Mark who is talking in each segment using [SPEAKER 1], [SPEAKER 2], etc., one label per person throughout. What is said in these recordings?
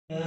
[SPEAKER 1] Ya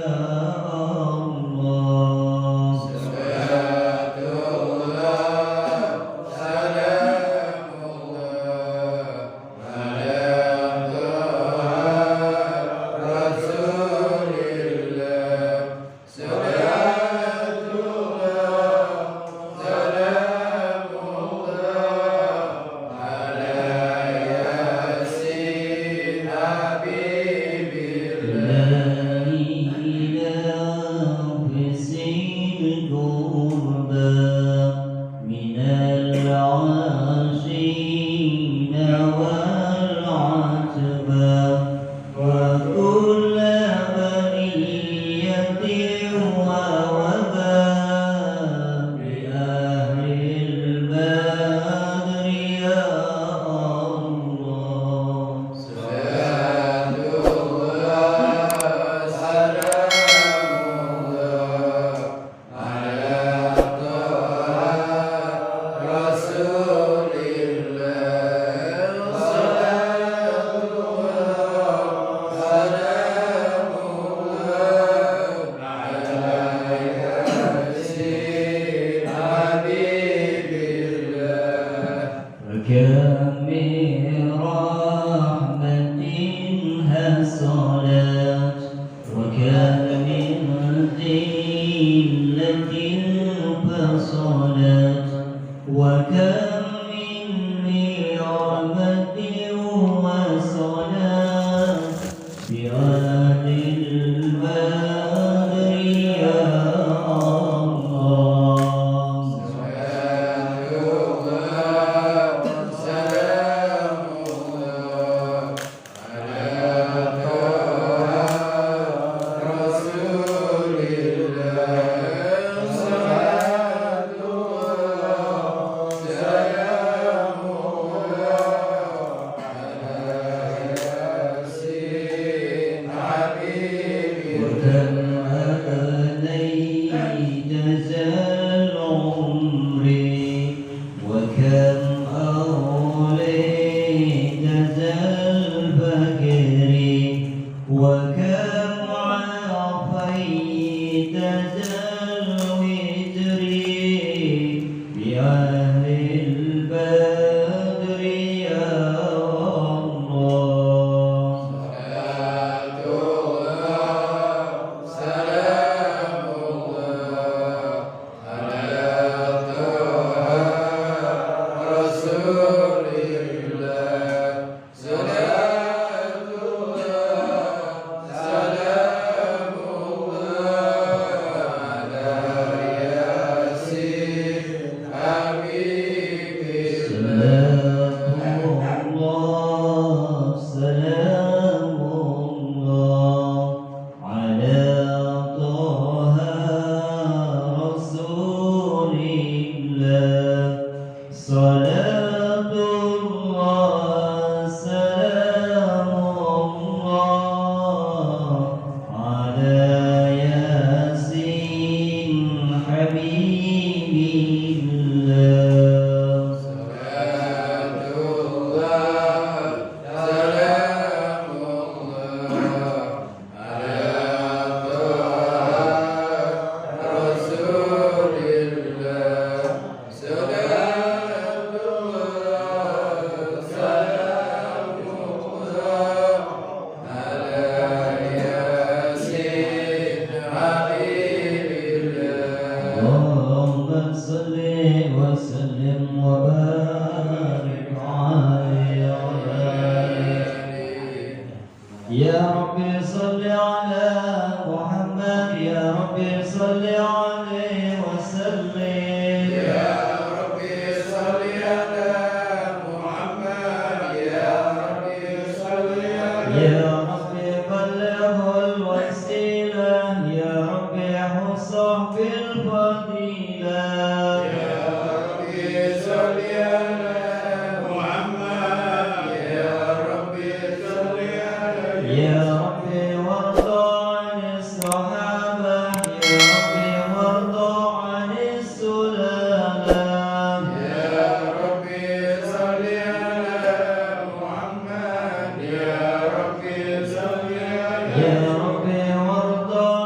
[SPEAKER 1] Rabbi warda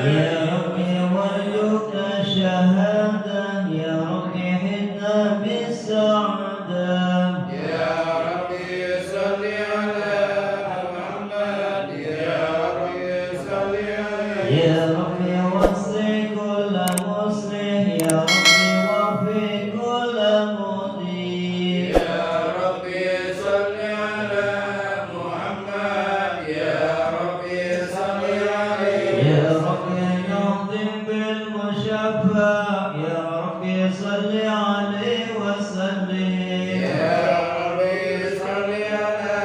[SPEAKER 1] يا ربي وارزقنا الشهادة يا ربي حنا بالسعادة
[SPEAKER 2] يا ربي صل على محمد يا ربي صل عليه
[SPEAKER 1] يا ربي وسع كل مسلم يا ربي وفي كل مضيق
[SPEAKER 2] يا ربي صل على محمد يا ربي صل عليه
[SPEAKER 1] يا ربي نعظم بالمشفع يا ربي صل عليه وسلم
[SPEAKER 2] يا ربي صل على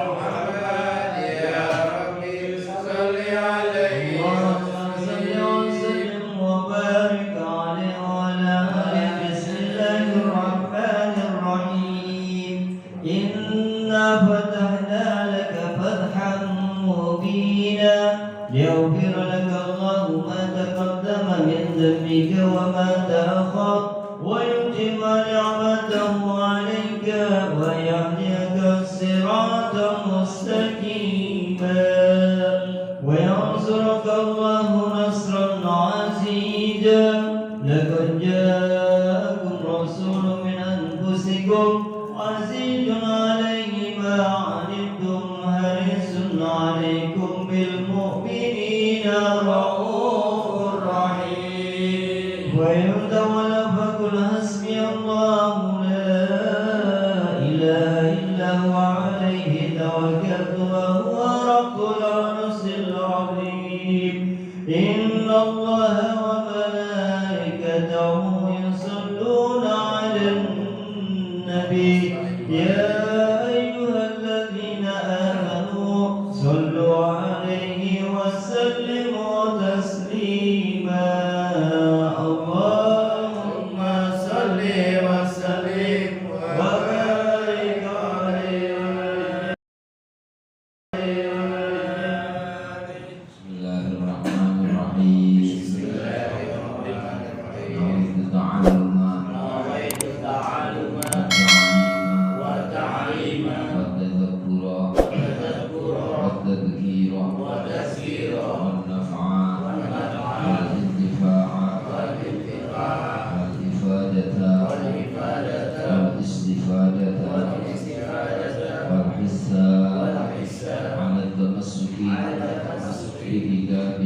[SPEAKER 2] محمد يا ربي صل عليه
[SPEAKER 1] اللهم صل وسلم وبارك عليه وعلى آله بسم الله الرحمن الرحيم إنا فتحنا لك فتحا مبينا ليغفر لك الله ما تقدم من ذنبك وما تأخر ويتم نعمته عليك ويهديك صراطا مستقيما وينصرك الله نصرا عزيزا لقد جاءكم رسول من أنفسكم عزيز عليه ما عنتم حريص عليكم بالمؤمنين رؤوف رحيم وإن تولوا فقل حسبي الله لا إله إلا هو عليه توكلت وهو رب العرش العظيم إن الله وملائكته يصلون على النبي يا أيها الذين آمنوا صلوا عليه وسلموا تسليما اللهم صل وسلم وبارك عليه
[SPEAKER 3] Bismillahirrahmanirrahim.
[SPEAKER 2] نويت التعلم والتعليم والتذكر
[SPEAKER 3] والتذكير والنفع والانتفاع والإفادة والاستفادة والحث على التمسك بكتاب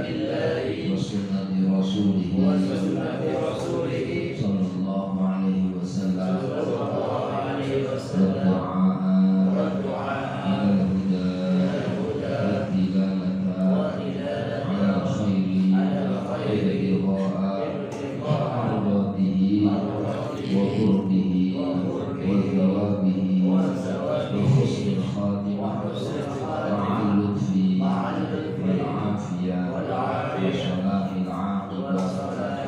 [SPEAKER 3] الله وسنة رسوله صلى الله عليه وسلم والدعاء إلى الهدى والدلالة على خير إرضاء مرضاته وقربه وثوابه وحسن الخاتمة مع اللطف والعافية وصلاح العاقبة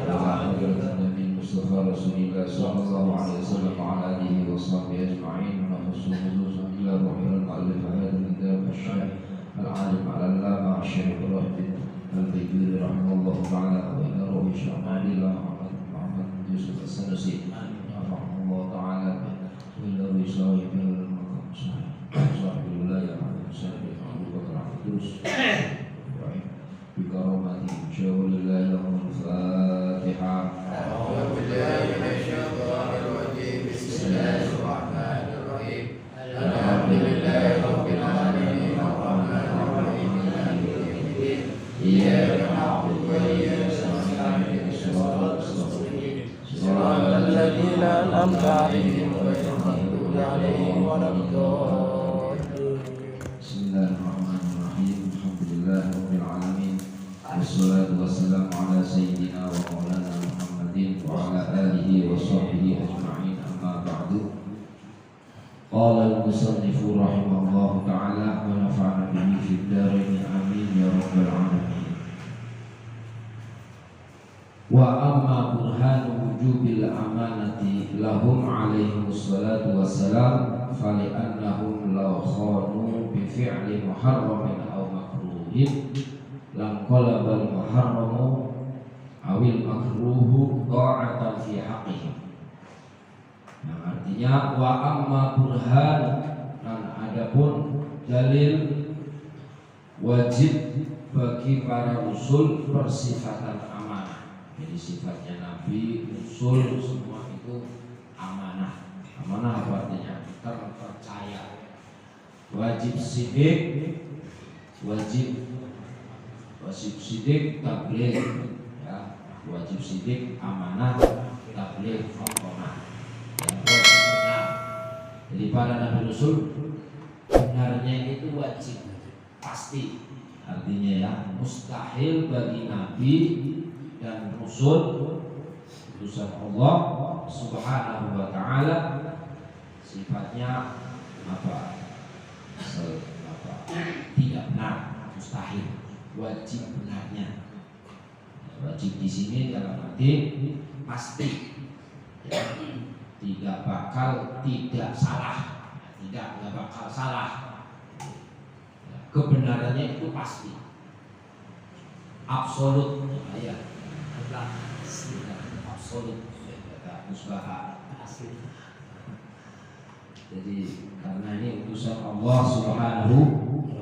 [SPEAKER 3] وعلى حضرة النبي المصطفى رسول الله صلى الله عليه وسلم وعلى آله وصحبه أجمعين ونخص خصوصا إلى روح المؤلف هذا الكتاب الشيخ العالم على اللامع الشيخ إبراهيم البيجوري رحمه الله تعالى وإلى روح الشيخ محمد يوسف السنوسي رحمه الله تعالى وإلى روح صاحب المقام صاحب الولاية عليه السلام أبو بكر عبدوس بكرامته شاور الله لهم الفاتحة.
[SPEAKER 2] أعوذ بالله من الشيطان الرجيم بسم الله الرحمن الرحيم الحمد لله رب العالمين الرحمن الرحيم مالك يوم الدين إياك نعبد وإياك نستعين اهدنا الصراط المستقيم صراط الذين أنعمت عليهم غير المغضوب عليهم ولا الضالين.
[SPEAKER 3] Bismillahirrahmanirrahim. Alhamdulillah rabbil alamin. Wassalatu wassalamu ala sayyidina wa maulana Muhammadin wa ala alihi wa sahbihi ajma'in. Amma ba'du. Qala al-musannifu rahimahullahu ta'ala wa nafa'ana bihi fid dharain amin ya rabbal alamin. Wa amma burhanu wujubil amanati lahum alaihi wassalatu wassalam fali'annahum law khanu bi fi'li muharramin aw makruhin lam qalabal muharramu awil makruhu ta'atan fi haqqihim. Yang artinya wa amma burhan, dan adapun dalil wajib bagi para usul persifatan amanah. Jadi sifatnya Nabi, usul semua itu amanah. Amanah apa artinya? Terpercaya. Wajib sidik, wajib sidik tabligh, ya. Wajib sidik, amanah, tabligh, amanah. Yang benar. Jadi para Nabi Rasul benarnya itu wajib, pasti. Artinya ya, mustahil bagi Nabi dan Rasul utusan Allah Subhanahu wa Ta'ala sifatnya apa? Tidak benar, mustahil. Wajib benarnya. Wajib di sini dalam arti pasti, ya. Tidak bakal tidak salah, tidak bakal salah. Kebenarannya itu pasti, absolut, ya, absolut, kata musbaha. Jadi karena ini utusan Allah Subhanahu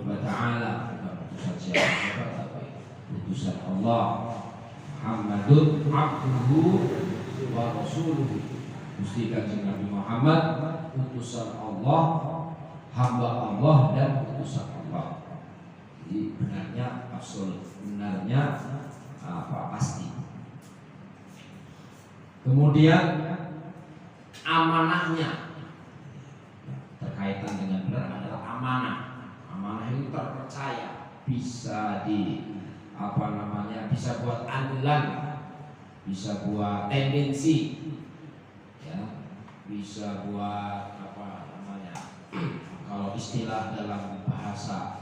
[SPEAKER 3] wa Ta'ala, bukan utusan siapa, tapi utusan Allah. Muhammadun abduhu wa rasuluhu. Gusti Kanjeng Nabi Muhammad utusan Allah, hamba Allah dan utusan Allah. Jadi benarnya absolut, benarnya pasti. Kemudian amanahnya terkaitan dengan benar adalah amanah. Amanah itu terpercaya, bisa bisa buat andalan, bisa buat tendensi, ya, bisa buat kalau istilah dalam bahasa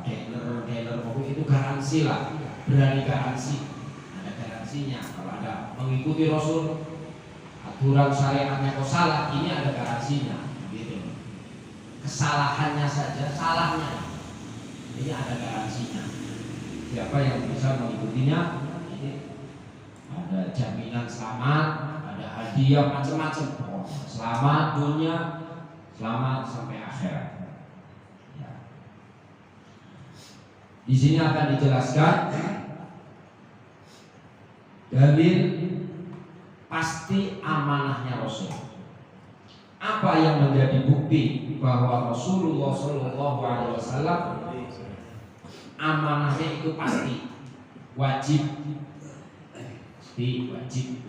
[SPEAKER 3] dealer mobil itu garansi lah, berani garansi, ada garansinya. Kalau ada mengikuti Rasul, aturan syariatnya kok salah, ini ada garansinya, gitu. Kesalahannya saja, salahnya, ini ada garansinya. Siapa yang bisa mengikutinya, ini ada jaminan selamat, ada hadiah macam-macam. Selamat dunia, selamat sampai akhirat. Ya. Di sini akan dijelaskan dalil pasti amanahnya Rasul. Apa yang menjadi bukti bahwa Rasulullah SAW amanahnya itu pasti, wajib,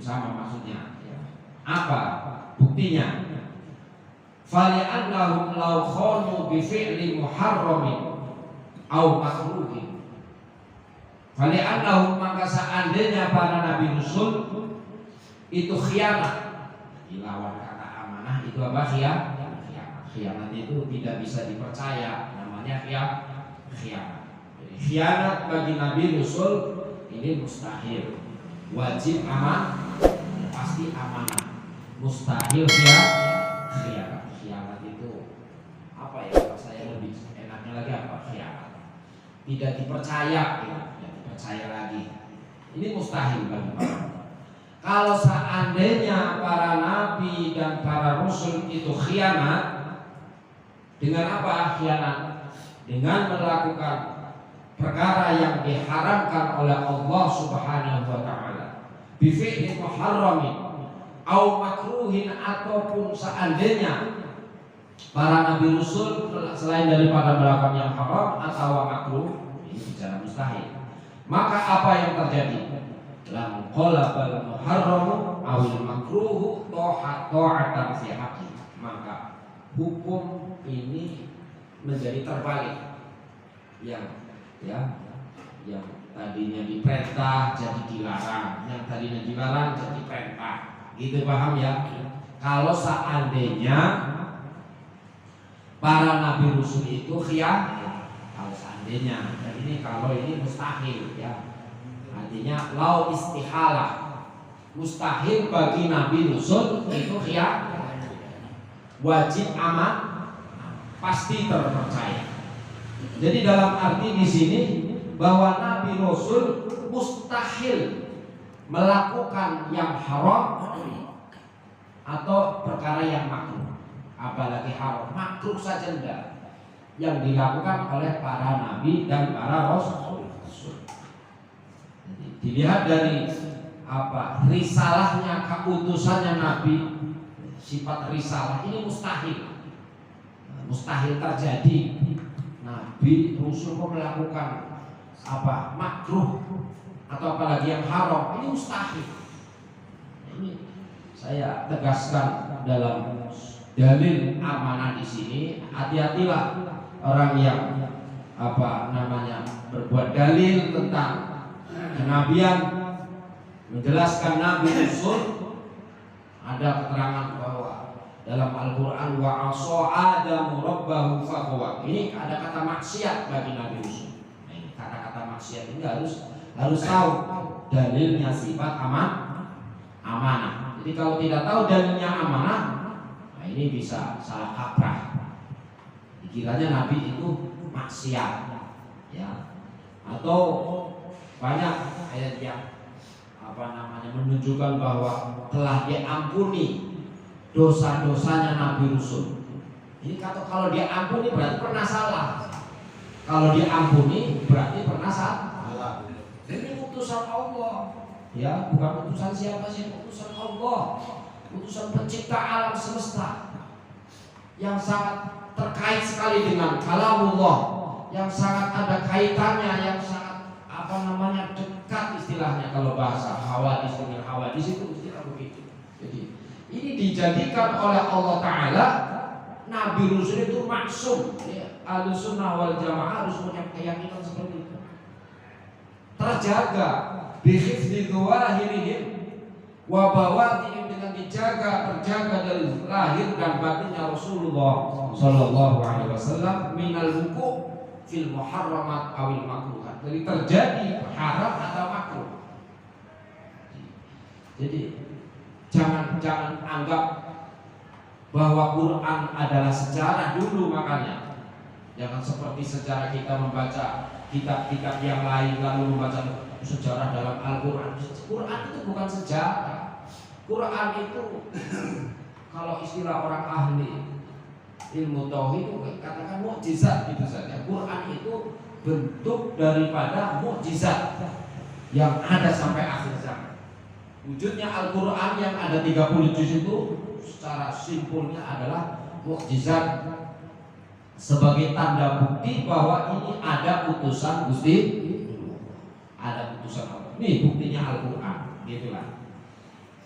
[SPEAKER 3] sama maksudnya. Apa buktinya? Fali'annahum law khanu bi fi'li muharramin aw makruhin. Fali'annahum, maka seandainya para nabi rasul itu khianat, dilawan kata amanah itu apa? Khianat itu tidak bisa dipercaya, namanya khianat. Jadi khianat bagi nabi rasul ini mustahil. Wajib aman, pasti amanah. Mustahil khianat. Khianat itu apa ya? Kalau saya lebih enaknya lagi apa? Khianat. Tidak dipercaya, tidak dipercaya lagi. Ini mustahil bagi para. Kalau seandainya para nabi dan para rasul itu khianat, dengan apa khianat? Dengan melakukan perkara yang diharamkan oleh Allah Subhanahu wa Ta'ala, bi fi'li muharramin au makruhin, ataupun seandainya para nabi rasul selain daripada melakukan yang haram atau makruh, ini bicara mustahil, maka apa yang terjadi? Lam qalabal muharramu awil makruhu ta'atan fi haqqi, maka hukum ini menjadi terbalik, yang tadinya diperintah jadi dilarang, yang tadinya dilarang jadi perintah. Gitu, paham ya? Kalau seandainya para nabi rasul itu kalau seandainya, dan ini kalau ini mustahil ya. Artinya lau istihalah, mustahil bagi nabi rasul itu wajib aman, pasti terpercaya. Jadi dalam arti di sini bahwa nabi rasul mustahil melakukan yang haram atau perkara yang makruh, apalagi haram. Makruh saja enggak,
[SPEAKER 4] yang dilakukan oleh para nabi dan para rasul. Jadi, dilihat dari risalahnya, keutusannya nabi, sifat risalah ini mustahil terjadi. Nabi Rasul melakukan makruh atau apalagi yang haram, ini mustahil. Ini saya tegaskan dalam dalil amanah di sini. Hati-hatilah orang yang berbuat dalil tentang kenabian, menjelaskan Nabi Rasul. Ada keterangan bahwa dalam Al-Quran wa asa Adamu rabbahu faghwa. Ini ada kata maksiat bagi Nabi Rasul. Nah, ini kata-kata maksiat ini harus tahu dalilnya sifat amanah. Jadi kalau tidak tahu dalilnya amanah, nah ini bisa salah kaprah. Dikiranya Nabi itu maksiat, ya. Atau banyak ayat yang menunjukkan bahwa telah diampuni dosa-dosanya Nabi Rasul. Ini kalau dia ampuni berarti pernah salah. Kalau diampuni berarti pernah salah. Ini utusan Allah, ya, bukan utusan siapa sih, utusan Allah, utusan pencipta alam semesta, yang sangat terkait sekali dengan kalamullah, yang sangat ada kaitannya, yang sangat dekat istilahnya. Kalau bahasa hawadis dengan hawadis itu istilah begitu. Jadi ini dijadikan oleh Allah Ta'ala Nabi Rasul itu maksum. Ahlussunnah wal Jamaah harus punya keyakinan seperti itu. Terjaga bihifdzi dzawahirihim wa bawatihim, dengan terjaga dari lahir dan batinnya Rasulullah sallallahu alaihi wasallam minal wuqu' fil muharramat awil makruhat. Jadi terjadi haram atau makruh. Jadi jangan anggap bahwa Quran adalah sejarah dulu. Makanya jangan seperti sejarah kita membaca kitab-kitab yang lain lalu membaca sejarah dalam Al-Quran. Quran itu bukan sejarah. Quran itu kalau istilah orang ahli ilmu tauhid itu katakan mukjizat itu saja. Quran itu bentuk daripada mukjizat yang ada sampai akhir zaman. Wujudnya Al-Quran yang ada 30 juz itu secara simpulnya adalah mukjizat, sebagai tanda bukti bahwa ini ada utusan Gusti, ada utusan Allah. Ini buktinya Al-Quran, gitulah.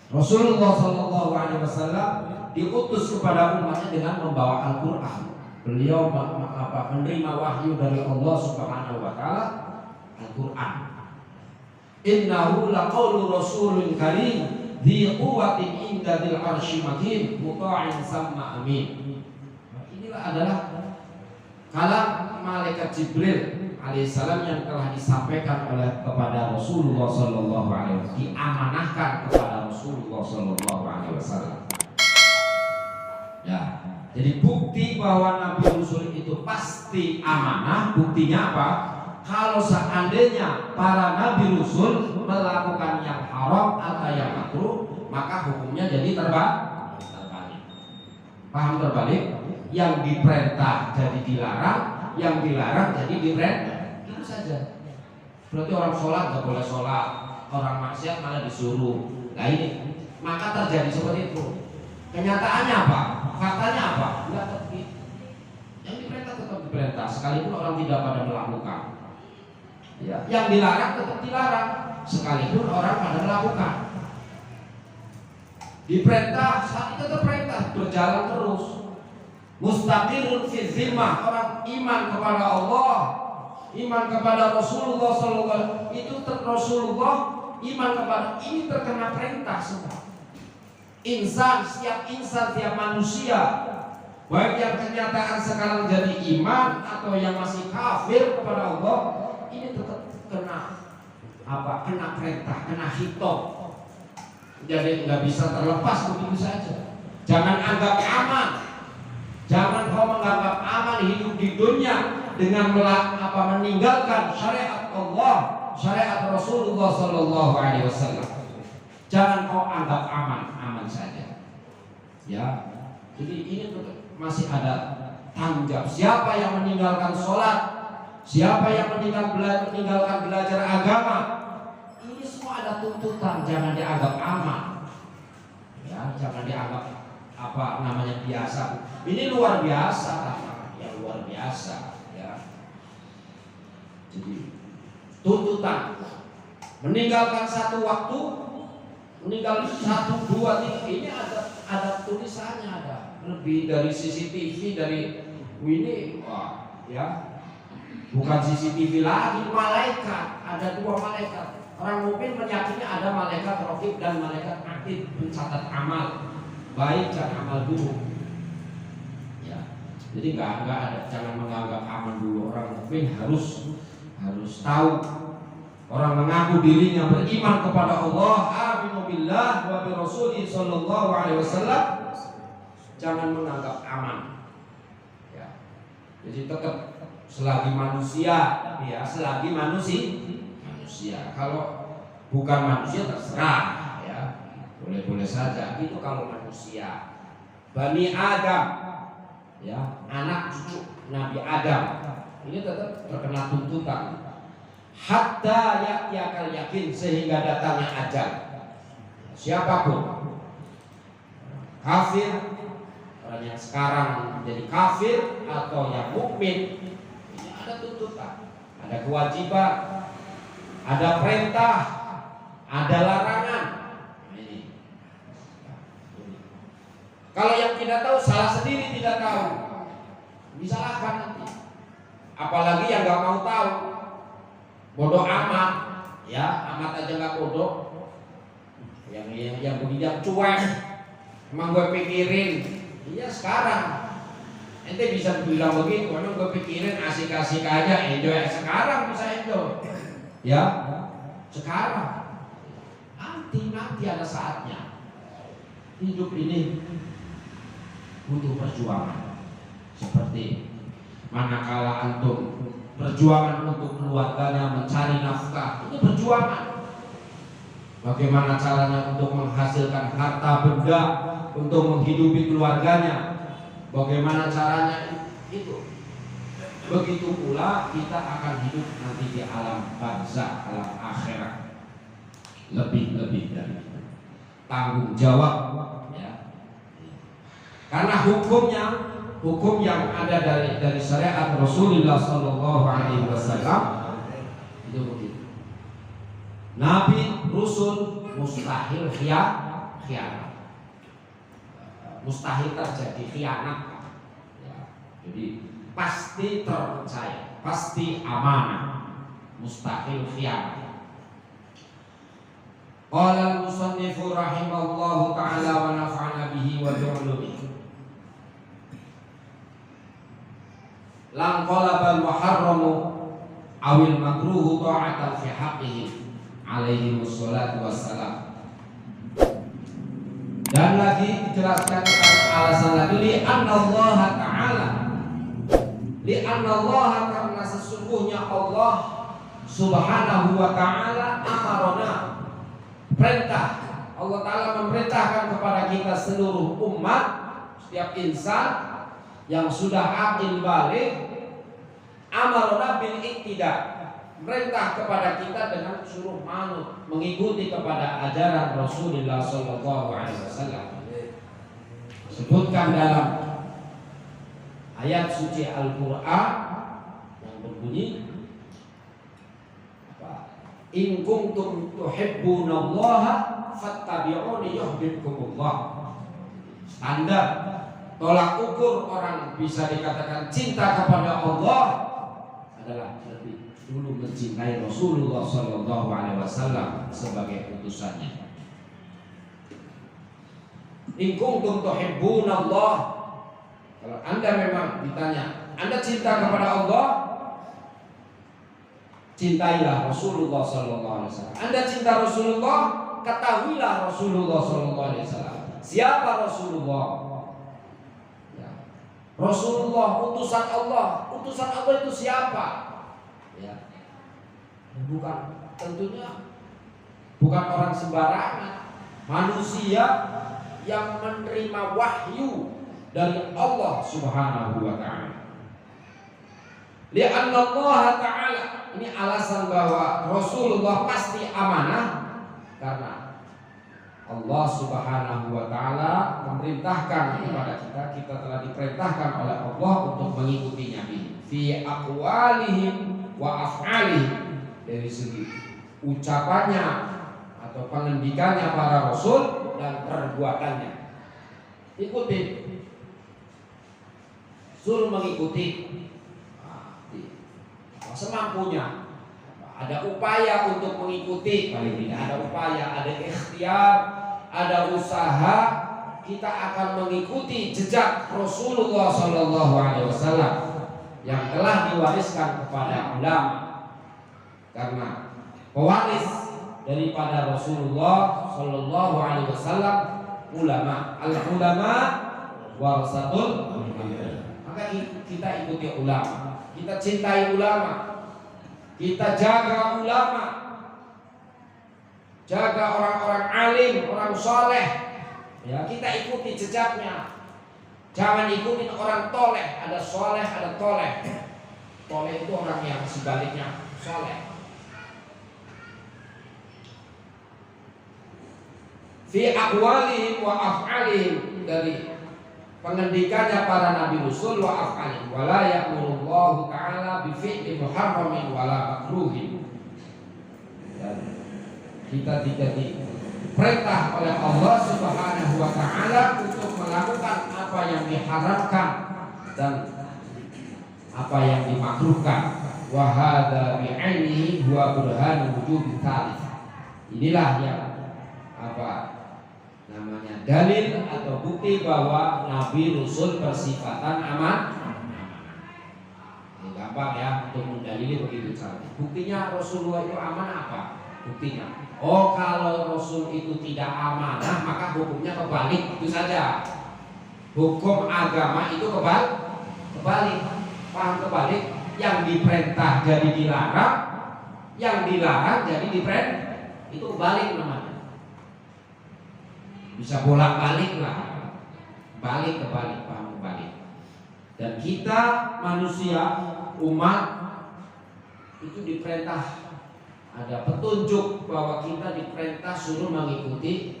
[SPEAKER 4] Rasulullah Shallallahu Alaihi Wasallam diutus kepada umatnya dengan membawa Al-Quran. Beliau menerima wahyu dari Allah Subhanahu Wa Taala, Al-Quran. Innahu laqaulu rasulun karim dhi quwwatin inda dzil arsy makin muta'in samma amin. Inilah adalah kalam malaikat Jibril alaihissalam yang telah disampaikan kepada Rasulullah sallallahu alaihi wasallam, diamanahkan kepada Rasulullah sallallahu alaihi wasallam. Ya, jadi bukti bahwa Nabi Rasul itu pasti amanah. Buktinya apa? Kalau seandainya para Nabi Rasul melakukan yang haram atau yang makruh, maka hukumnya jadi terbalik. Paham terbalik? Yang diperintah jadi dilarang, yang dilarang jadi diperintah. Itu saja. Berarti orang sholat nggak boleh sholat, orang maksiat malah disuruh. Nah ini, maka terjadi seperti itu. Kenyataannya apa? Faktanya apa? Enggak terbit. Yang diperintah tetap diperintah, sekalipun orang tidak pada melakukan. Ya, yang dilarang tetap dilarang, sekalipun orang pada melakukan. Diperintah, saat itu tetap perintah, berjalan terus. Mustaqirun fi zimmah, orang iman kepada Allah, iman kepada Rasulullah sallallahu alaihi wasallam, itu Rasulullah, iman kepada ini terkena perintah semua. Insan, setiap manusia, baik yang kenyataan sekarang jadi iman atau yang masih kafir kepada Allah, ini tetap kena perintah, kena hitung. Jadi nggak bisa terlepas begitu saja. Jangan anggap aman. Jangan kau menganggap aman hidup di dunia dengan meninggalkan syariat Allah, syariat Rasulullah Sallallahu Alaihi Wasallam. Jangan kau anggap aman saja. Ya, jadi ini masih ada tanggung jawab. Siapa yang meninggalkan sholat, siapa yang meninggalkan belajar agama, ini semua ada tuntutan. Jangan dianggap aman, ya, jangan dianggap biasa. Ini luar biasa, ya luar biasa, ya. Jadi tuntutan meninggalkan satu waktu, meninggalkan 1, 2, 3, ini ada tulisannya, ada lebih dari CCTV dari ini, wah, ya. Bukan CCTV lagi, malaikat, ada 2 malaikat. Orang mukmin meyakini ada malaikat raqib dan malaikat atid pencatat amal baik dan amal buruk. Ya. Jadi nggak ada, jangan menganggap aman dulu. Orang mukmin harus tahu. Orang mengaku dirinya beriman kepada Allah, aminu billah wa bi rasulih sallallahu alaihi wasallam, jangan menganggap aman. Ya. Jadi tetap selagi manusia, ya, selagi manusia. Kalau bukan manusia terserah, ya, boleh-boleh saja. Itu kalau manusia. Bani Adam, ya, anak cucu Nabi Adam, ini tetap terkena tuntutan. Hatta ya'tiyakal yakin, sehingga datangnya ajal. Siapapun, kafir, orang yang sekarang menjadi kafir atau yang mukmin, ini ada tuntutan, ada kewajiban, ada perintah, ada larangan. Ini. Kalau yang tidak tahu, salah sendiri, tidak tahu, disalahkan nanti. Apalagi yang nggak mau tahu, bodoh amat, ya, amat aja nggak bodoh. Yang begini cuek, emang gue pikirin. Iya sekarang, ente bisa bilang begitu, emang gue pikirin asik-asik aja, enjoy sekarang bisa enjoy, ya, sekarang. Nanti ada saatnya. Hidup ini butuh perjuangan. Seperti manakala antum perjuangan untuk keluarganya mencari nafkah, ini perjuangan. Bagaimana caranya untuk menghasilkan harta benda untuk menghidupi keluarganya? Bagaimana caranya itu? Begitu pula kita akan hidup nanti di alam barzakh, alam akhirat. Lebih dari itu. Tanggung jawab, ya. Karena hukum yang ada dari syariat Rasulullah sallallahu alaihi wasallam itu begitu. Nabi, Rasul mustahil khianat. Mustahil terjadi khianat. Ya, jadi pasti terpercaya, pasti amanah. Mustahil khianat. Qala al-musannifu rahimallahu ta'ala wa nafa'ana bihi wa bi'ulumihi. Lam qalabal muharramu awil makruhu ta'atan fi haqqihi alaihi wassalatu wassalam. Dan lagi dijelaskan alasan lagi li'anna Allah ta'ala, li'anna Allah, karena sesungguhnya Allah subhanahu wa ta'ala amarona, perintah Allah ta'ala memerintahkan kepada kita seluruh umat, setiap insan yang sudah aqil balik, amarona bil iktida, perintah kepada kita dengan suruh manut, mengikuti kepada ajaran Rasulullah sallallahu alaihi wasallam. Sebutkan dalam ayat suci Al-Qur'an yang berbunyi, in kuntum tuhibbunallaha fattabi'uni yuhibbukumullah. Standar tolak ukur orang bisa dikatakan cinta kepada Allah adalah lebih dulu mencintai Rasulullah sallallahu alaihi wasallam sebagai utusannya. In kuntum tuhibbunallah, kalau Anda memang ditanya, Anda cinta kepada Allah, cintailah Rasulullah sallallahu alaihi wasallam. Anda cinta Rasulullah, ketahuilah Rasulullah sallallahu alaihi wasallam. Siapa Rasulullah? Ya. Rasulullah utusan Allah. Utusan Allah itu siapa? Ya. Bukan, tentunya bukan orang sembarangan, manusia yang menerima wahyu dari Allah Subhanahu wa taala. Li'anna Allah taala, ini alasan bahwa Rasulullah pasti amanah karena Allah Subhanahu wa taala memerintahkan kepada kita telah diperintahkan oleh Allah untuk mengikuti Nabi fi aqwalihim wa af'alihim, dari segi ucapannya atau pengendikannya para rasul dan perbuatannya. Ikuti, suruh mengikuti semampunya. Ada upaya untuk mengikuti, paling tidak ada upaya, ada ikhtiar, ada usaha. Kita akan mengikuti jejak Rasulullah Sallallahu Alaihi Wasallam yang telah diwariskan kepada ulama, karena pewaris daripada Rasulullah Sallallahu Alaihi Wasallam ulama. Al-ulama warasatul anbiya. Maka kita ikuti ulama, kita cintai ulama, kita jaga ulama, jaga orang-orang alim, orang soleh. Ya, kita ikuti jejaknya. Jangan ikutin orang toleh. Ada soleh, ada toleh. Toleh itu orang yang sebaliknya soleh. Fi aqwalihim wa af'alihim, dari pengendikannya para nabi rasul wa af'alihim. Wala ya'murullahu ta'ala bi fi'li muharramin wala makruhin. Kita tidak diperintah oleh Allah Subhanahu wa taala untuk melakukan apa yang diharamkan dan apa yang dimakruhkan. Wa hadza bi'ainihi huwa burhan wujub tsalits. Inilah yang namanya dalil atau bukti bahwa nabi rasul bersifatan aman. Ini gampang ya untuk mendalili begitu caranya. Buktinya Rasulullah itu aman apa? Buktinya, oh kalau Rasul itu tidak amanah maka hukumnya kebalik, itu saja. Hukum agama itu kebalik, paham kebalik? Yang diperintah jadi dilarang, yang dilarang jadi diperintah, itu balik namanya. Bisa bolak-balik lah, balik kebalik, paham kebalik. Dan kita manusia, umat itu diperintah, ada petunjuk bahwa kita diperintah suruh mengikuti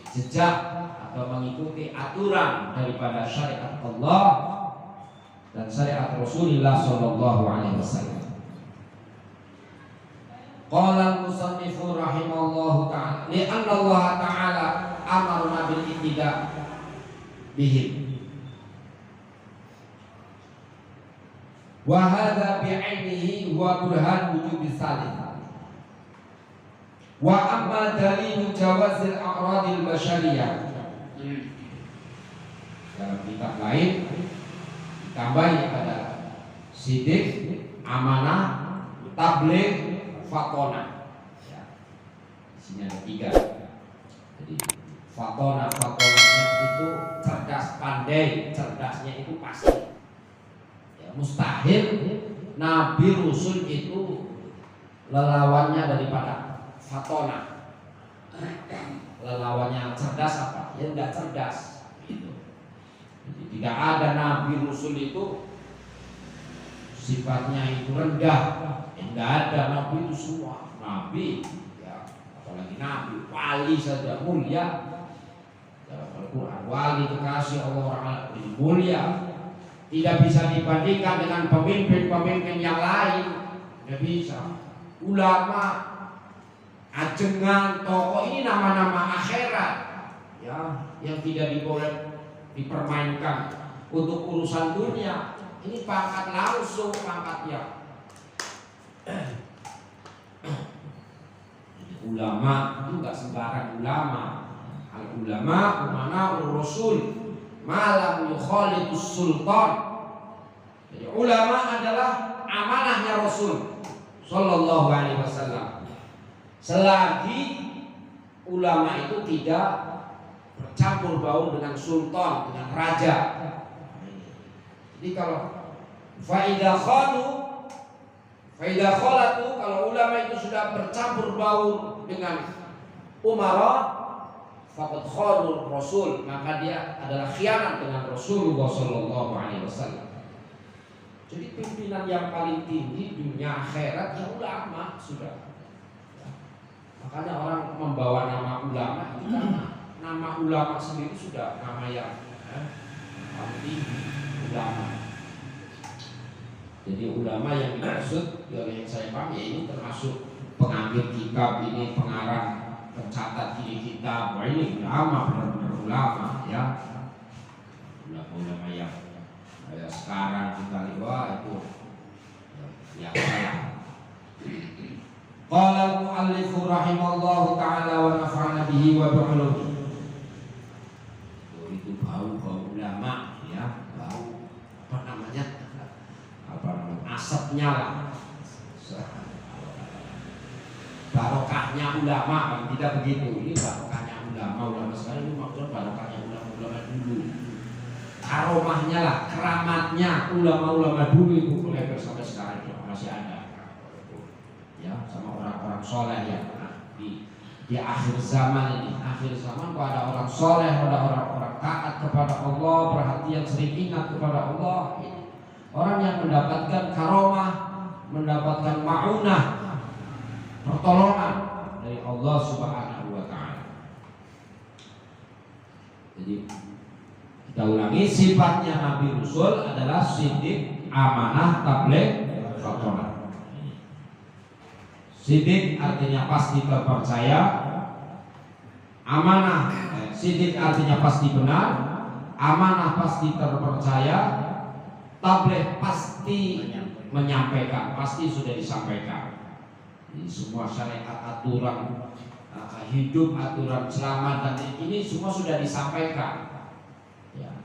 [SPEAKER 4] jejak atau mengikuti aturan daripada syariat Allah dan syariat Rasulullah Sallallahu Alaihi Wasallam. Qala al-musannifu rahimallahu ta'ala li'anna Allah ta'ala amarna bil ittida bihim wa hadza bi'ainihi wa burhan wujubi salih. Wa amma dalilu jawazil a'radil basyariyah. Dalam kitab lain ditambahi ada sidik, amanah, tabligh, fatona. Ya. Di sini ada 3. Jadi fatonanya itu cerdas, pandai, cerdasnya itu pasti. Ya, mustahil nabi rasul itu lelawannya daripada fatona. Lelawannya cerdas apa? Ya enggak cerdas gitu. Jadi tidak ada nabi rasul itu sifatnya itu rendah. Enggak ada nabi itu semua nabi, ya, apalagi nabi, wali saja mulia. Dalam Al-Qur'an wali kekasih Allah orang mulia. Tidak bisa dibandingkan dengan pemimpin-pemimpin yang lain. Tidak bisa. Ulama, ajengan, tokoh, ini nama-nama akhirat ya, yang tidak diboleh dipermainkan untuk urusan dunia. Ini pangkat langsung, pangkatnya. Ulama itu enggak sembarang ulama. Al ulama umana rasul malam yukhalitus sultan. Jadi ulama adalah amanahnya Rasul Sallallahu Alaihi Wasallam. Selagi ulama itu tidak bercampur baur dengan sultan, dengan raja. Jadi kalau faidah khalatu, kalau ulama itu sudah bercampur baur dengan umara, faqad khanul Rasul, maka dia adalah khianat dengan Rasulullah sallallahu alaihi wasallam. Jadi pimpinan yang paling tinggi dunia akhirat ya ulama sudah. Makanya orang membawa nama ulama itu karena nama ulama sendiri sudah nama yang paling tinggi, ulama. Jadi ulama yang dimaksud dari yang saya paham ya ini termasuk pengambil kitab, ini pengarang, pencatat ini kitab, wah ini ulama, benar-benar ulama ya. Ulama yang kayak sekarang kita lihat itu ya salah. Qala al-mu'allif rahimallahu ta'ala wa nafa'ana bihi wa bi'ulumihi. Itu bau ulama ya, bau apa namanya asapnya lah, barokahnya ulama kan tidak begitu. Ini barokahnya ulama sekarang itu maksudnya barokahnya ulama dulu, karomahnya lah, keramatnya ulama dulu itu mulai sampai sekarang itu masih ada ya, sama orang-orang soleh yang di akhir zaman ini. Akhir zaman kalau ada orang soleh, ada orang-orang taat kepada Allah, perhatian sering ingat kepada Allah, orang yang mendapatkan karomah, mendapatkan ma'unah, pertolongan dari Allah Subhanahu wa ta'ala. Jadi kita ulangi, sifatnya Nabi Rasul adalah siddiq, amanah, tabligh, fatonah. Siddiq artinya pasti terpercaya, amanah, siddiq artinya pasti benar, amanah pasti terpercaya, tabligh pasti menyampaikan, pasti sudah disampaikan. Jadi semua syariat, aturan hidup, aturan selamat dan ini semua sudah disampaikan. Ya.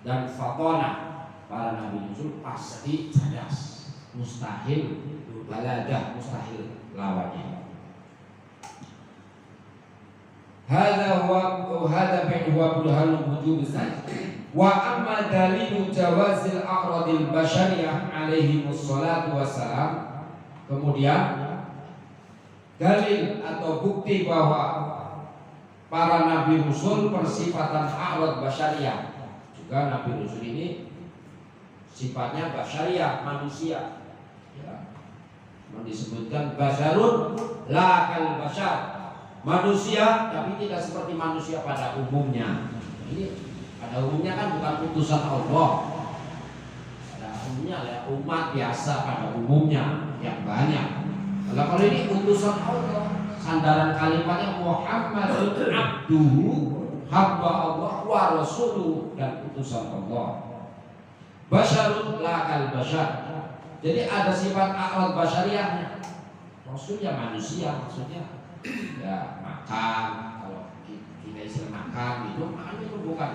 [SPEAKER 4] Dan fatona, para nabi Rasul pasti cerdas, mustahil baladah, mustahil lawannya. Hadza huwa burhanul wujub saja. Wa amma dalilu jawazil aqradil basyariyah alaihi wassalatu wassalam. Kemudian dalil atau bukti bahwa para nabi rasul persifatan a'rad basyariyah. Juga nabi rasul ini sifatnya basyariyah, manusia. Ya. Disebutkan basyarun la kal basyar, manusia tapi tidak seperti manusia pada umumnya. Ini pada umumnya kan bukan utusan Allah. Pada umumnya ya umat biasa pada umumnya yang banyak. Kalau ini utusan Allah, sandaran kalimatnya Muhammadun abduhu, hamba Allah wa rasuluh, dan utusan Allah. Basyarun la kal basyar. Jadi ada sifat a'rad basyariyahnya. Rasulnya manusia, maksudnya ya makan, kalau kita istilah makan itu bukan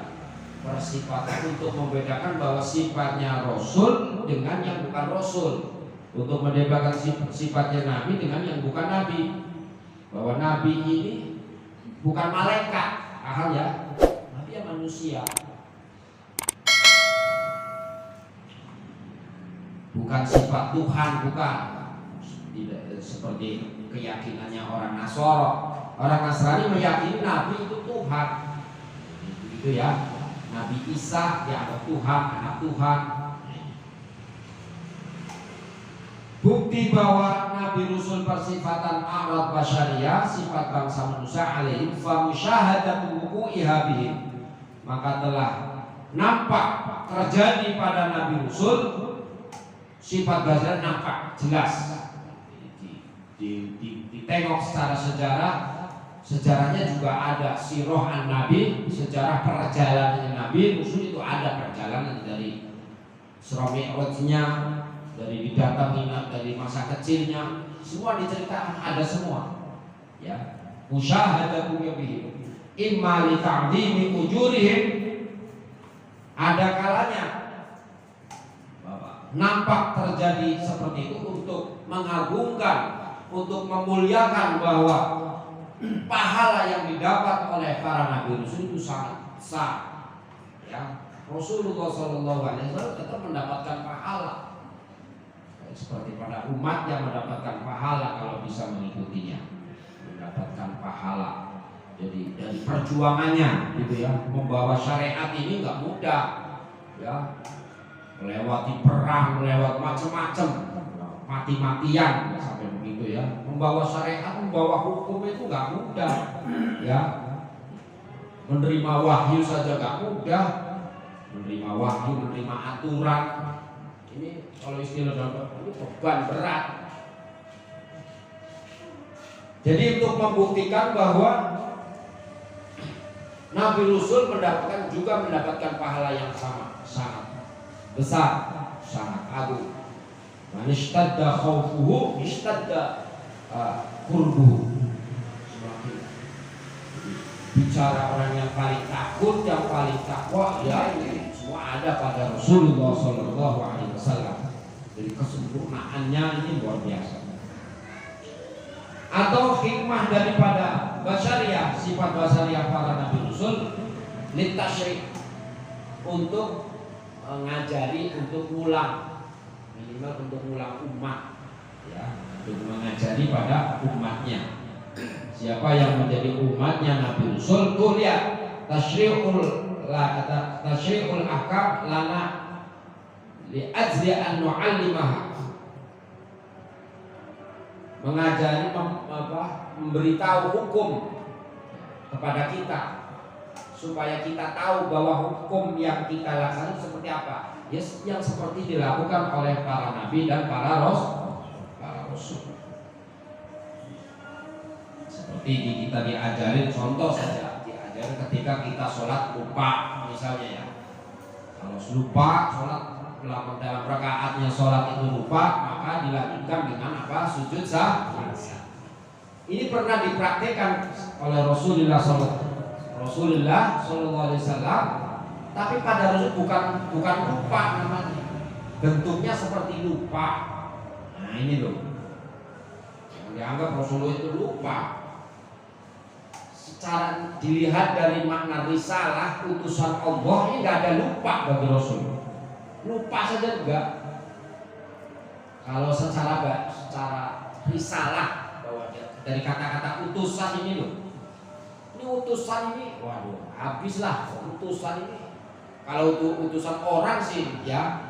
[SPEAKER 4] bersifat untuk membedakan bahwa sifatnya Rasul dengan yang bukan Rasul, untuk membedakan sifatnya Nabi dengan yang bukan Nabi, bahwa Nabi ini bukan malaikat, paham ya? Nabi ya manusia, bukan sifat Tuhan, bukan. Tidak seperti keyakinannya orang Nasoro. Orang Nasrani meyakini Nabi itu Tuhan, itu ya. Nabi Isa dianggap Tuhan, anak Tuhan. Bukti bahwa Nabi Rasul persifatan a'rad basyariyah, sifat bangsa manusia alaihim fa musyahadatu wuqu'iha bihim, maka telah nampak terjadi pada Nabi Rasul sifat basyariyah, nampak jelas. Ditengok secara sejarah, sejarahnya juga ada sirah an-Nabi, sejarah perjalanan Nabi Rasul itu ada perjalanan dari Isra Mi'rajnya, dari didatangi dari masa kecilnya, semua diceritakan, ada semua. Ya, musyahadatu bihim imma li ta'dhimi ujurihim, ada kalanya nampak terjadi seperti itu untuk mengagungkan, untuk memuliakan bahwa pahala yang didapat oleh para nabi rasul itu sangat besar. Ya, Rasulullah SAW tetap mendapatkan pahala, seperti pada umat yang mendapatkan pahala kalau bisa mengikutinya. mendapatkan pahala. Jadi dari perjuangannya gitu ya, membawa syariat ini nggak mudah ya, melewati perang, melewati macam-macam, mati-matian sampai begitu ya. Membawa syariat, membawa hukum itu nggak mudah ya. Menerima wahyu saja nggak mudah, menerima wahyu, menerima aturan ini kalau istilah ini beban berat. Jadi untuk membuktikan bahwa Nabi Rasul mendapatkan pahala yang sama, sangat besar, sangat agung. Man ishtadda khawfuhu ishtadda qurbuhu. Semakin bicara orang yang paling takut, yang paling takwa, ya ini semua ada pada Rasulullah Sallallahu Alaihi Wasallam. Jadi kesempurnaannya ini luar biasa. Atau hikmah daripada basyariah, sifat basyariah para Nabi Rasul, litasyri', untuk mengajari, untuk ngulang, minimal untuk ngulang umat ya, untuk mengajari pada umatnya. Siapa yang menjadi umatnya Nabi Rasul, tuh lihat tasyri'ul ahkam lana li ajli an nu'allimaha, mengajari, memberitahu hukum kepada kita supaya kita tahu bahwa hukum yang kita laksanakan seperti apa, yes, yang seperti dilakukan oleh para nabi dan para rasul. Seperti kita diajarin, contoh saja, diajarin ketika kita sholat lupa misalnya ya. Kalau lupa sholat dalam rakaatnya sholat itu lupa, maka dilanjutkan dengan apa? Sujud sahwi. Ini pernah dipraktikkan oleh Rasulullah Sallallahu Alaihi Wasallam, tapi pada Rasul bukan lupa namanya, bentuknya seperti lupa. Nah ini loh, yang dianggap Rasulullah itu lupa. Secara dilihat dari makna risalah utusan Allah, ini nggak ada lupa bagi Rasul. Lupa saja enggak. Kalau secara risalah, bahwa dari kata-kata utusan ini loh, ini utusan ini, waduh, habislah utusan ini. Kalau itu utusan orang sih ya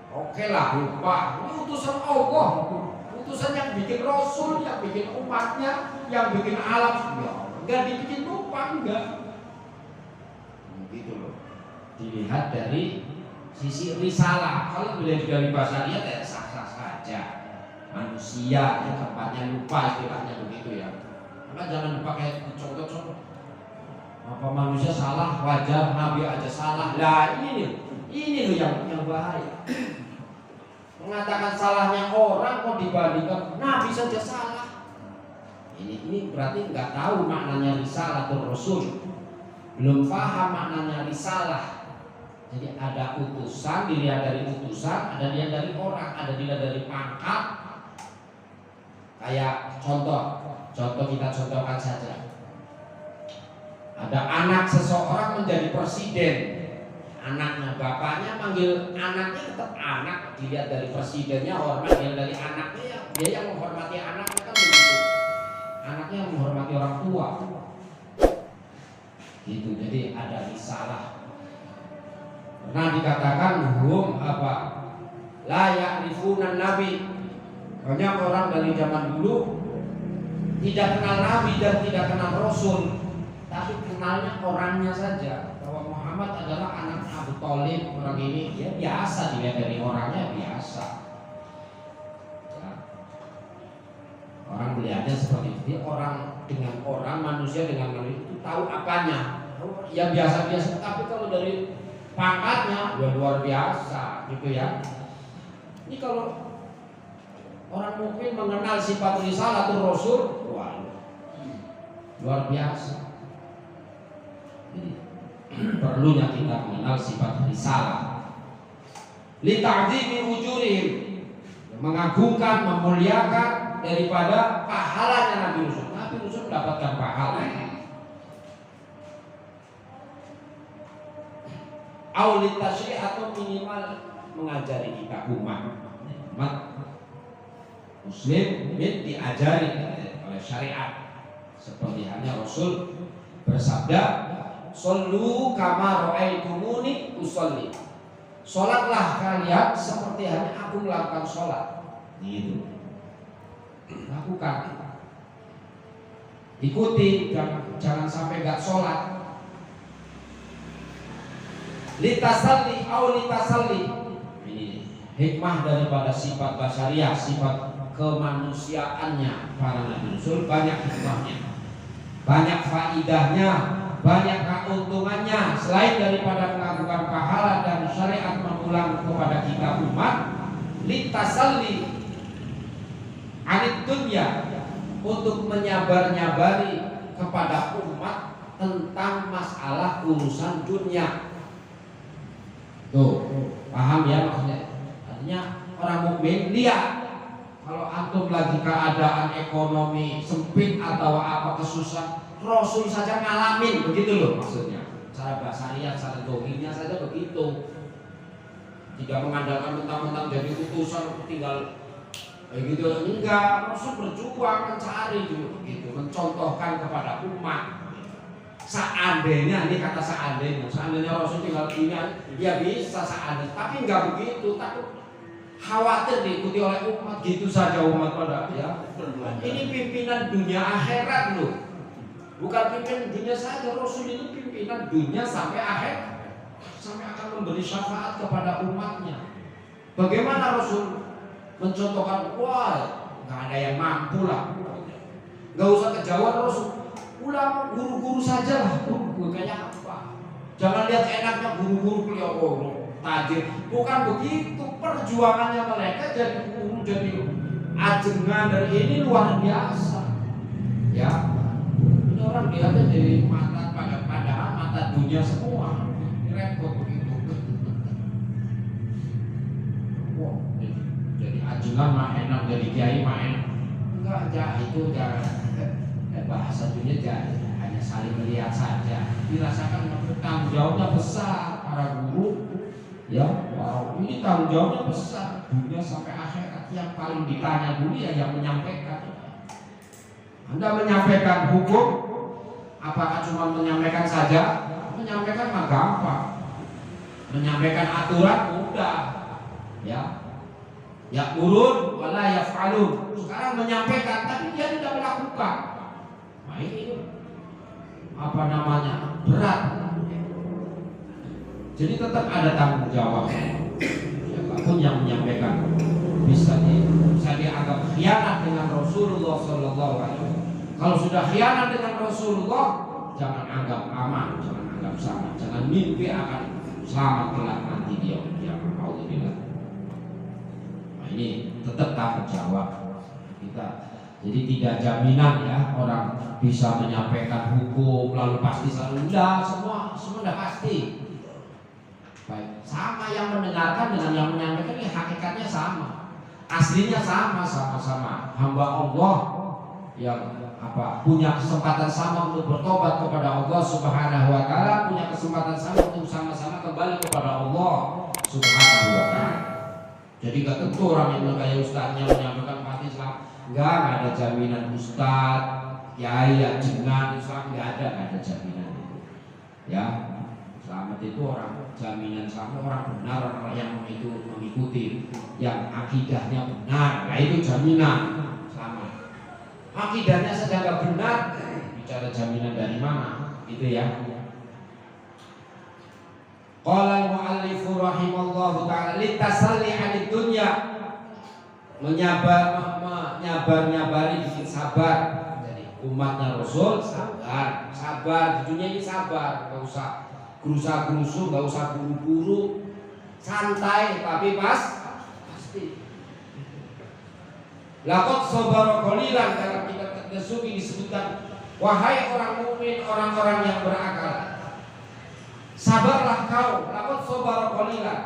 [SPEAKER 4] oke lah, lupa. Ini utusan Allah, utusan yang bikin Rasul, yang bikin umatnya, yang bikin alam, ya enggak dibikin lupa, enggak. Begitu loh. Dilihat dari sisi risalah. Kalau dilihat dari basyariah ya sah-sah saja. Manusia ya tempatnya lupa, istilahnya begitu ya. Maka jangan dipakai contoh-contoh. Apa manusia salah wajar, nabi aja salah. Lah ini loh yang bahaya. Mengatakan salahnya orang kok dibandingkan nabi saja salah. Ini berarti nggak tahu maknanya risalah atau rasul. Belum paham maknanya risalah. Jadi ada utusan, dilihat dari utusan, ada dilihat dari orang, ada dilihat dari pangkat. Kayak contoh kita contohkan saja. Ada anak seseorang menjadi presiden, anaknya, bapaknya manggil anaknya tetap anak, dilihat dari presidennya, hormat, dilihat dari anaknya, dia yang menghormati anaknya kan begitu. Anaknya menghormati orang tua. Gitu, jadi ada risalah. Pernah dikatakan hum apa? La ya'rifuna nabi. Banyak orang dari zaman dulu tidak kenal nabi dan tidak kenal rasul, tapi kenalnya orangnya saja. Bahwa Muhammad adalah anak Abu Thalib, orang ini ya biasa, dilihat dari orangnya biasa. Ya. Orang melihatnya seperti itu. Orang dengan orang, manusia dengan manusia itu tahu apanya. Ya biasa-biasa, tapi kalau dari pangkatnya ya luar biasa gitu ya. Ini kalau orang mukmin mengenal sifat risalah atau rasul, wah, luar biasa. Jadi perlunya kita mengenal sifat risalah. Li ta'zimi ujurihim, mengagungkan, memuliakan daripada pahalanya Nabi Rasul. Nabi Rasul mendapatkan pahala. Aulit tasyri' atau minimal mengajari kita umat muslim diajari oleh oleh syariat. Seperti halnya Rasul bersabda, "Shollu kama ra'aitumuni usolli." Sholatlah kalian seperti halnya aku melakukan sholat. Gitu. Lakukan. Ikuti, jangan sampai gak sholat. Litasalli au litasalli. Ini hikmah daripada sifat basyariah, sifat kemanusiaannya para nabi rasul, banyak hikmahnya, banyak faidahnya, banyak keuntungannya. Selain daripada melakukan pahala dan syariat mengulang kepada kita umat, litasalli anid dunya, untuk menyabar-nyabari kepada umat tentang masalah urusan dunia. Tuh, paham ya maksudnya? Artinya orang mukmin lihat kalau antum lagi keadaan ekonomi sempit atau apa kesusahan, Rasul saja ngalamin, begitu loh maksudnya. Cara bahasanya, cara dohirnya saja begitu. Tidak mengandalkan mentang-mentang jadi utusan tinggal begitu, enggak. Rasul berjuang mencari dulu begitu, mencontohkan kepada umat. Seandainya, ini kata seandainya Rasul tinggal ini, ya bisa seandainya, tapi enggak begitu, takut khawatir diikuti oleh umat, gitu saja umat pada ya. Ini pimpinan dunia akhirat loh, bukan pimpinan dunia saja. Rasul ini pimpinan dunia sampai akhir, sampai akan memberi syafaat kepada umatnya. Bagaimana Rasul mencontohkan? Wah, nggak ada yang mampu lah, nggak usah kejauhan Rasul. Ulama, guru-guru saja lah, guru kayak apa? Jangan lihat enaknya guru-guru beliau tajir, bukan begitu. Perjuangannya mereka jadi guru, jadi ajengan dari ini luar biasa. Ya, ini orang lihatnya jadi mata padahal mata dunia semua. Ini repot begitu. Wow, jadi ajengan mah enak, jadi kiai mah enak. Enggak, itu jangan. Bahasa dunia hanya saling melihat saja. Dirasakan tanggung jawabnya besar para guru. Ya, wow, ini tanggung jawabnya besar. Dunia sampai akhirat yang paling ditanya dulu ya yang menyampaikan. Anda menyampaikan hukum, apakah cuma menyampaikan saja? Menyampaikan mah gampang. Menyampaikan aturan mudah. Ya. Ya urun wala yaf'alun. Sekarang menyampaikan tapi dia tidak melakukan. Nah ini apa namanya, berat. Jadi tetap ada tanggung jawab. Siapapun yang menyampaikan bisa dianggap khianat dengan Rasulullah Sallallahu Alaihi Wasallam. Kalau sudah khianat dengan Rasulullah, jangan anggap aman, jangan anggap sama, jangan mimpi akan selamat kelak nanti dia. Alhamdulillah. Nah ini tetap tanggung jawab kita. Jadi tidak jaminan ya orang bisa menyampaikan hukum lalu pasti selalu semua sudah pasti. Baik, sama yang mendengarkan dengan yang menyampaikan ini hakikatnya sama, aslinya sama-sama hamba Allah yang punya kesempatan sama untuk bertobat kepada Allah Subhanahu Wa Taala, punya kesempatan sama untuk sama-sama kembali kepada Allah Subhanahu Wa Taala. Jadi gak tentu orang yang kayak ustadznya menyampaikan pasti Islam. Enggak ada jaminan ustadz, kiai, ajengan Islam, enggak ada jaminan itu. Ya, selamat itu orang jaminan selamat orang benar, orang yang itu mengikuti, yang akidahnya benar, nah itu jaminan selamat. Akidahnya saja enggak benar, bicara jaminan dari mana? Itu ya. Qala al-mu'allifu rahimallahu ta'ala litasalli 'anid dunya, menyabari bikin sabar. Jadi umatnya Rasul sabar di dunia ini, sabar, enggak usah gerusa-gerusu, enggak usah buru-buru, santai tapi pasti. Laqad sabara qalilan, dalam kitab At-Tasubi disebutkan, wahai orang mukmin, orang-orang yang berakal, sabarlah kau, laqad sabara qalilan,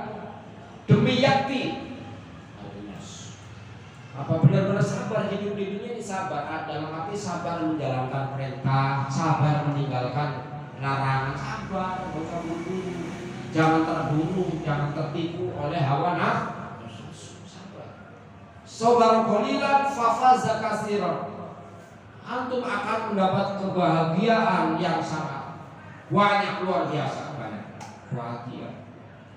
[SPEAKER 4] demi yakti. Apa benar-benar sabar hidup di dunia ini? Sabar dalam arti sabar menjalankan perintah, sabar meninggalkan larangan, sabar, gak usah buru-buru, jangan terburu, jangan tertipu oleh hawa nafsu. Sabar. Sabar qalilan fafaza katsiran. antum akan mendapat kebahagiaan yang sangat banyak, luar biasa banyak bahagia.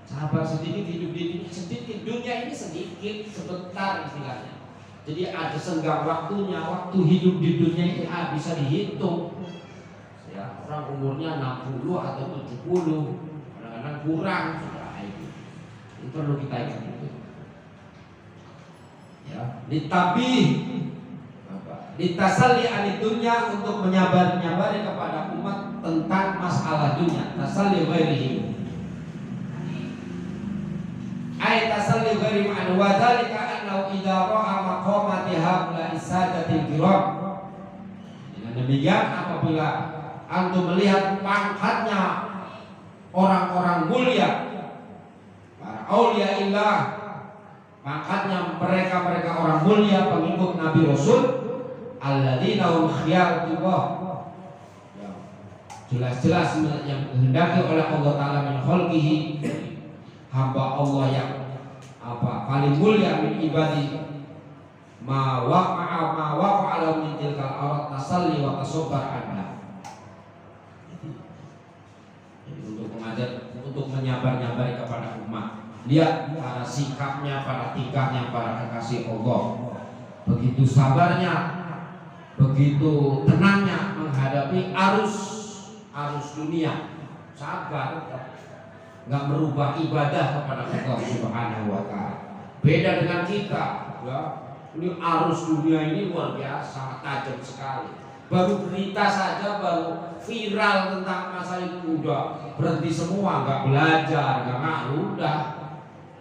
[SPEAKER 4] Sabar sedikit, hidup di dunia sedikit, dunia ini sedikit, sebentar istilahnya. Jadi ada senggang waktunya, waktu hidup di dunia ini bisa dihitung. Ya, orang umurnya 60 atau 70, kadang-kadang kurang sudah itu. Itu perlu kita ingat itu. Ya, ditasalli anid dunya, untuk menyabari kepada umat tentang masalah dunia. Tasalli ghairihi. Ayat tasalli ghairi ma'an wa dzalika annahu idza ra'a maqamati haula'i sadatil kiram. Dengan demikian apabila antum melihat pangkatnya orang-orang mulia, para auliyaillah, pangkatnya mereka orang mulia pengikut Nabi Rasul, alladzina hum khiyarullah, jelas-jelas yang dihendaki oleh Allah Ta'ala min khalqihi, hamba Allah yang paling mulia min ibadi, ma waqa'a min tilkal awrat tasalli wa tasobbar anha. Untuk menyabar-nyabari kepada umat. Lihat para sikapnya, para tingkahnya para kekasih Allah, begitu sabarnya, begitu tenangnya menghadapi arus dunia. Sabar, nggak merubah ibadah kepada Allah Subhanahu wa Ta'ala. Beda dengan kita, ya. Ini arus dunia ini luar biasa, tajam sekali. Baru berita saja, baru viral tentang masalah itu udah berhenti semua, nggak belajar, nggak ngaruh, udah.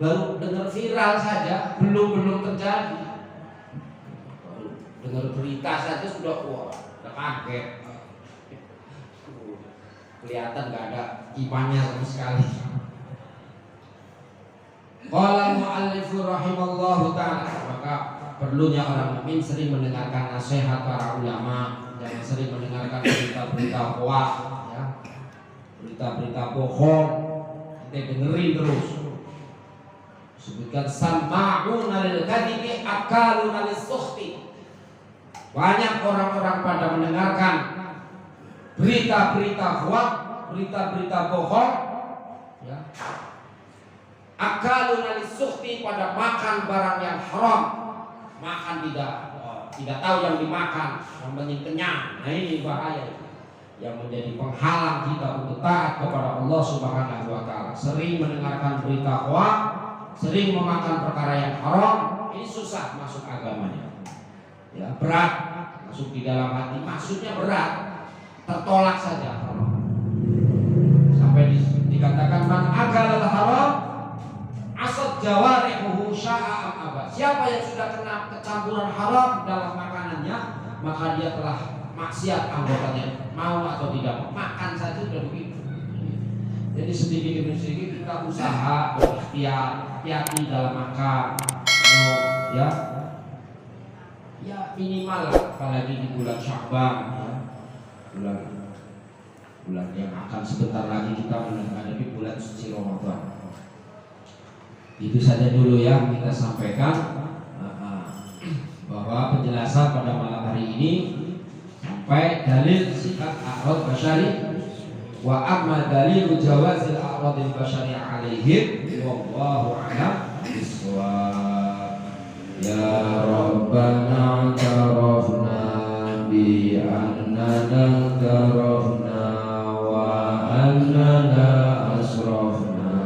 [SPEAKER 4] Baru dengar viral saja, belum terjadi. Dengar berita saja sudah udah kaget. Kelihatan nggak ada imannya sama sekali. Qala mu'allifu rahimallahu ta'ala, maka perlunya orang mukmin sering mendengarkan nasihat para ulama, jangan sering mendengarkan berita-berita hoax, ya. Berita-berita bohong, kita dengerin terus. Sebutkan sama'una lil kadhibi akaluna lis-sukhti. Banyak orang-orang pada mendengarkan berita-berita hoax, berita-berita bohong, ya. Akaluna lis-sukhti, pada makan barang yang haram, makan tidak tahu yang dimakan, yang penting kenyang. Nah ini bahaya, yang menjadi penghalang kita untuk taat kepada Allah Subhanahu wa Ta'ala. Sering mendengarkan berita hoax, sering memakan perkara yang haram, ini susah masuk agamanya. Ya, berat masuk di dalam hati, maksudnya berat, tertolak saja. Sampai dikatakan man akalal haram asad jawarihuhu sya'a am abad. Siapa yang sudah kena kecampuran haram dalam makanannya, maka dia telah maksiat anggotanya, mau atau tidak mau. Makan saja sudah begitu. Jadi sedikit demi sedikit kita usaha berikhtiar, hati dalam makan, ya minimal lah, apalagi di bulan Sya'ban, ya. bulan yang akan sebentar lagi kita menghadapi bulan suci Ramadan. Itu saja dulu yang kita sampaikan, bahwa penjelasan pada malam hari ini sampai dalil sifat a'rad basyari wa amma dalil jawazil a'radil basyari alaihim wallahu a'lam bissawab. Ya Rabbana tarafna bi annana tarafna wa annana asrafna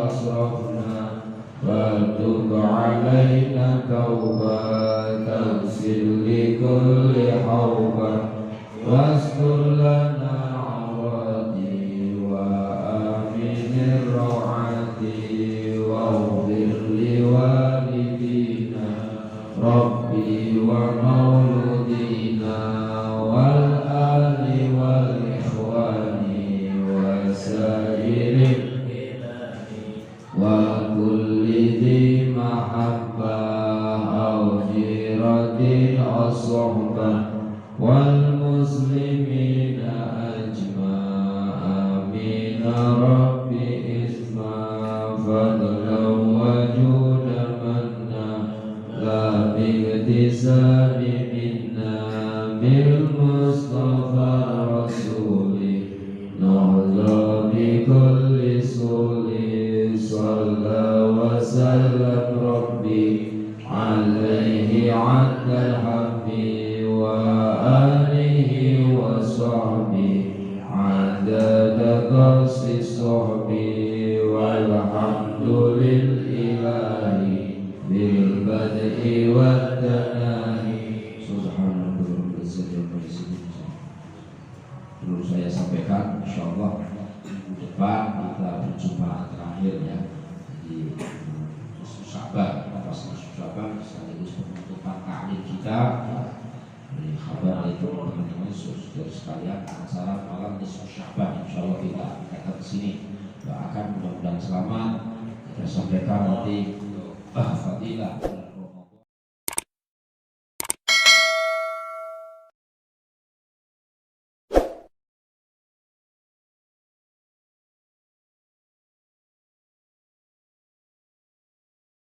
[SPEAKER 4] asrafna wa tub alaina taubat taghfir li kulli hawba wastur lana awrati wa aminir rawati wa ghfir li walidina rabbi wa mauludina wal ali wal ikhwani wa sa'irin wa kulli dhi mahabbah aw jiratin as-suhbah wal muslimina ajma'a amin rabbi isma fadlan wa juda manna la bightisami
[SPEAKER 3] عليه عد الحق وآله وصحبه عدد قص الصحب والحمد لله بالبدء والتناهي. Subhanallah. Perlu saya sampaikan, insyaallah minggu depan kita berjumpa terakhir ya di Sya'ban, pas Sya'ban sekaligus penutupan taklim kita. Dari kabar itu teman-teman saudara sekalian, acara malam nisfu Sya'ban insyaallah kita akan ke sini. Doakan mudah-mudahan selamat. Kita sampaikan nanti fadilah